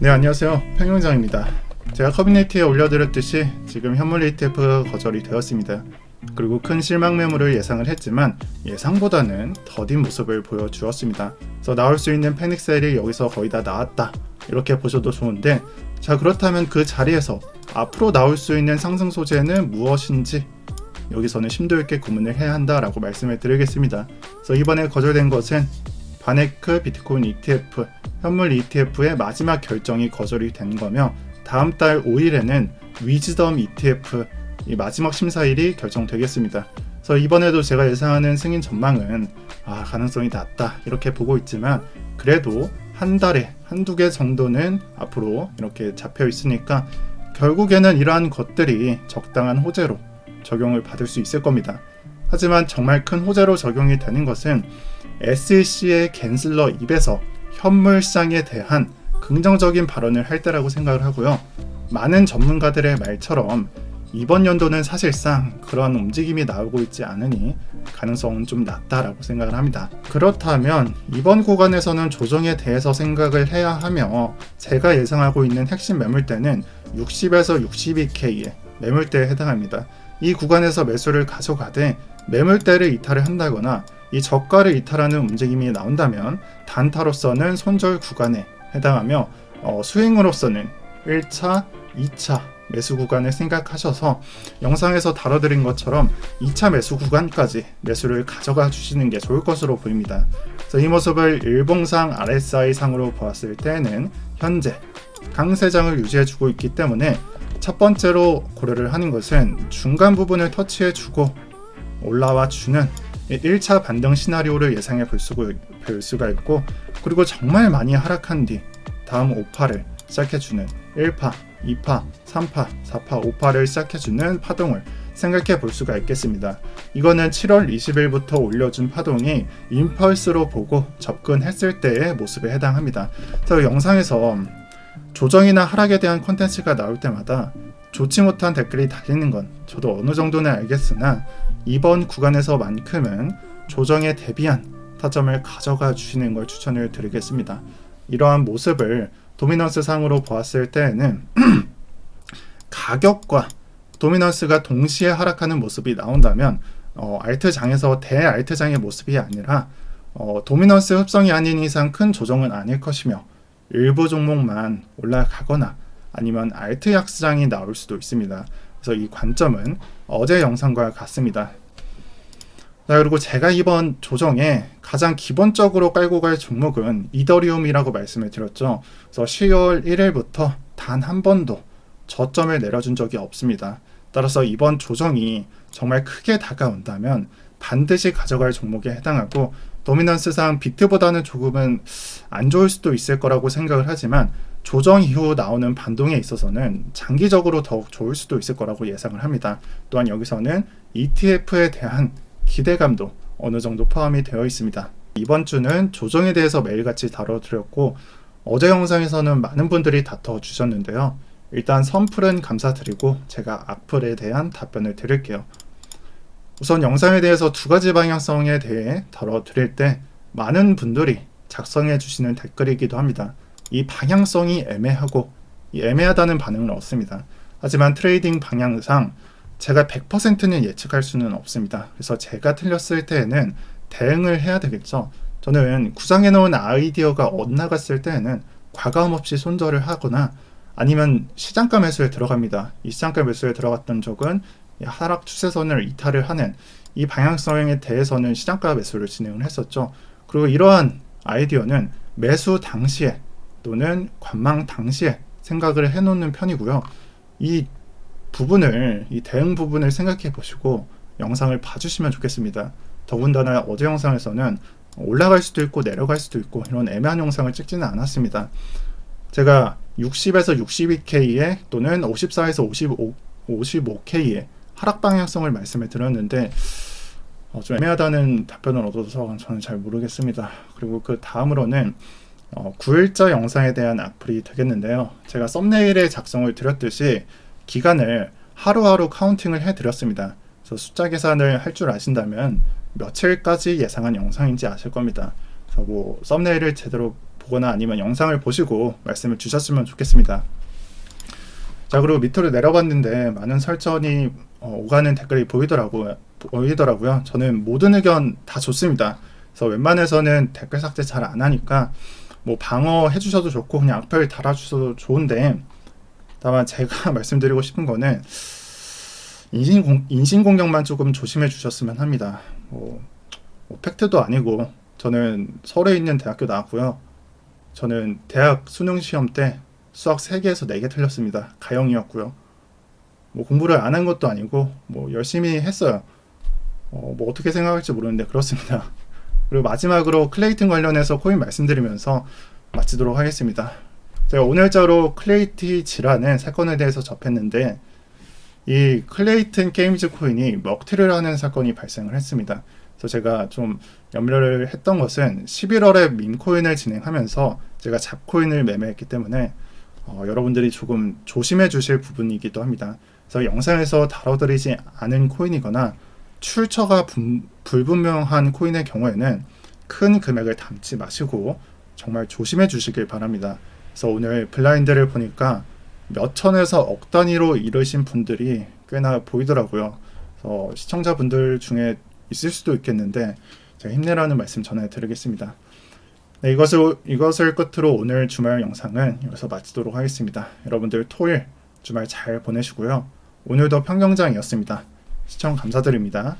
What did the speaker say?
네, 안녕하세요. 평영장입니다. 제가 커뮤니티에 올려드렸듯이 지금 현물 ETF가 거절이 되었습니다. 그리고 큰 실망 매물을 예상을 했지만 예상보다는 더딘 모습을 보여주었습니다. 그래서 나올 수 있는 패닉셀이 여기서 거의 다 나왔다, 이렇게 보셔도 좋은데, 자, 그렇다면 그 자리에서 앞으로 나올 수 있는 상승 소재는 무엇인지 여기서는 심도 있게 고민을 해야 한다라고 말씀을 드리겠습니다. 그래서 이번에 거절된 것은 바네크 비트코인 ETF, 현물 ETF의 마지막 결정이 거절이 된 거며, 다음 달 5일에는 위즈덤 ETF 이 마지막 심사일이 결정되겠습니다. 그래서 이번에도 제가 예상하는 승인 전망은 가능성이 낮다, 이렇게 보고 있지만, 그래도 한 달에 한두 개 정도는 앞으로 이렇게 잡혀 있으니까 결국에는 이러한 것들이 적당한 호재로 적용을 받을 수 있을 겁니다. 하지만 정말 큰 호재로 적용이 되는 것은 SEC의 갠슬러 입에서 현물 시장에 대한 긍정적인 발언을 할 때라고 생각을 하고요. 많은 전문가들의 말처럼 이번 연도는 사실상 그런 움직임이 나오고 있지 않으니 가능성은 좀 낮다라고 생각을 합니다. 그렇다면 이번 구간에서는 조정에 대해서 생각을 해야 하며, 제가 예상하고 있는 핵심 매물대는 60에서 62K의 매물대에 해당합니다. 이 구간에서 매수를 가져가되 매물대를 이탈을 한다거나 이 저가를 이탈하는 움직임이 나온다면 단타로서는 손절 구간에 해당하며, 스윙으로서는 1차, 2차 매수 구간을 생각하셔서 영상에서 다뤄드린 것처럼 2차 매수 구간까지 매수를 가져가 주시는 게 좋을 것으로 보입니다. 그래서 이 모습을 일봉상 RSI 상으로 보았을 때는 현재 강세장을 유지해주고 있기 때문에 첫 번째로 고려를 하는 것은 중간 부분을 터치해주고 올라와 주는 1차 반등 시나리오를 예상해 볼 수가 있고, 그리고 정말 많이 하락한 뒤 다음 5파를 시작해주는 1파, 2파, 3파, 4파, 5파를 시작해주는 파동을 생각해 볼 수가 있겠습니다. 이거는 7월 20일부터 올려준 파동이 임펄스로 보고 접근했을 때의 모습에 해당합니다. 그래서 영상에서 조정이나 하락에 대한 콘텐츠가 나올 때마다 좋지 못한 댓글이 달리는 건 저도 어느 정도는 알겠으나, 이번 구간에서만큼은 조정에 대비한 타점을 가져가 주시는 걸 추천을 드리겠습니다. 이러한 모습을 도미넌스 상으로 보았을 때에는 가격과 도미넌스가 동시에 하락하는 모습이 나온다면 알트장에서 대알트장의 모습이 아니라 도미넌스 흡성이 아닌 이상 큰 조정은 아닐 것이며, 일부 종목만 올라가거나 아니면 알트 약세장이 나올 수도 있습니다. 그래서 이 관점은 어제 영상과 같습니다. 자, 그리고 제가 이번 조정에 가장 기본적으로 깔고 갈 종목은 이더리움이라고 말씀을 드렸죠. 그래서 10월 1일부터 단 한 번도 저점을 내려준 적이 없습니다. 따라서 이번 조정이 정말 크게 다가온다면 반드시 가져갈 종목에 해당하고, 도미넌스상 비트보다는 조금은 안 좋을 수도 있을 거라고 생각을 하지만 조정 이후 나오는 반동에 있어서는 장기적으로 더욱 좋을 수도 있을 거라고 예상을 합니다. 또한 여기서는 ETF에 대한 기대감도 어느 정도 포함이 되어 있습니다. 이번 주는 조정에 대해서 매일같이 다뤄드렸고, 어제 영상에서는 많은 분들이 다퉈 주셨는데요. 일단 선풀은 감사드리고 제가 악플에 대한 답변을 드릴게요. 우선 영상에 대해서 두 가지 방향성에 대해 다뤄드릴 때 많은 분들이 작성해 주시는 댓글이기도 합니다. 이 방향성이 애매하고 이 애매하다는 반응을 얻습니다. 하지만 트레이딩 방향상 제가 100%는 예측할 수는 없습니다. 그래서 제가 틀렸을 때에는 대응을 해야 되겠죠. 저는 구상해 놓은 아이디어가 엇나갔을 때에는 과감 없이 손절을 하거나 아니면 시장가 매수에 들어갑니다. 이 시장가 매수에 들어갔던 적은 하락 추세선을 이탈을 하는 이 방향성에 대해서는 시장가 매수를 진행을 했었죠. 그리고 이러한 아이디어는 매수 당시에 또는 관망 당시에 생각을 해놓는 편이고요. 이 대응 부분을 생각해 보시고 영상을 봐주시면 좋겠습니다. 더군다나 어제 영상에서는 올라갈 수도 있고 내려갈 수도 있고 이런 애매한 영상을 찍지는 않았습니다. 제가 60에서 62K에 또는 54에서 55K에 하락 방향성을 말씀을 드렸는데 좀 애매하다는 답변을 얻어서 저는 잘 모르겠습니다. 그리고 그 다음으로는 9일자 영상에 대한 악플이 되겠는데요. 제가 썸네일에 작성을 드렸듯이 기간을 하루하루 카운팅을 해드렸습니다. 그래서 숫자 계산을 할 줄 아신다면 며칠까지 예상한 영상인지 아실 겁니다. 그래서 썸네일을 제대로 보거나 아니면 영상을 보시고 말씀을 주셨으면 좋겠습니다. 자, 그리고 밑으로 내려봤는데 많은 설전이 오가는 댓글이 보이더라고요. 저는 모든 의견 다 좋습니다. 그래서 웬만해서는 댓글 삭제 잘 안 하니까 뭐 방어해 주셔도 좋고 그냥 악플 달아주셔도 좋은데, 다만 제가 말씀드리고 싶은 거는 인신공격만 조금 조심해 주셨으면 합니다. 뭐 팩트도 아니고, 저는 서울에 있는 대학교 나왔고요. 저는 대학 수능 시험 때 수학 3개에서 4개 틀렸습니다. 가형이었고요. 뭐 공부를 안 한 것도 아니고 뭐 열심히 했어요. 뭐 어떻게 생각할지 모르는데 그렇습니다. 그리고 마지막으로 클레이튼 관련해서 코인 말씀드리면서 마치도록 하겠습니다. 제가 오늘자로 클레이티지라는 사건에 대해서 접했는데, 이 클레이튼 게임즈 코인이 먹튀를 하는 사건이 발생을 했습니다. 그래서 제가 좀 염려를 했던 것은 11월에 밈코인을 진행하면서 제가 잡코인을 매매했기 때문에 여러분들이 조금 조심해 주실 부분이기도 합니다. 그래서 영상에서 다뤄드리지 않은 코인이거나 출처가 불분명한 코인의 경우에는 큰 금액을 담지 마시고 정말 조심해 주시길 바랍니다. 그래서 오늘 블라인드를 보니까 몇 천에서 억 단위로 이르신 분들이 꽤나 보이더라고요. 그래서 시청자분들 중에 있을 수도 있겠는데 제가 힘내라는 말씀 전해드리겠습니다. 네, 이것을 끝으로 오늘 주말 영상은 여기서 마치도록 하겠습니다. 여러분들 토요일 주말 잘 보내시고요. 오늘도 평경장이었습니다. 시청 감사드립니다.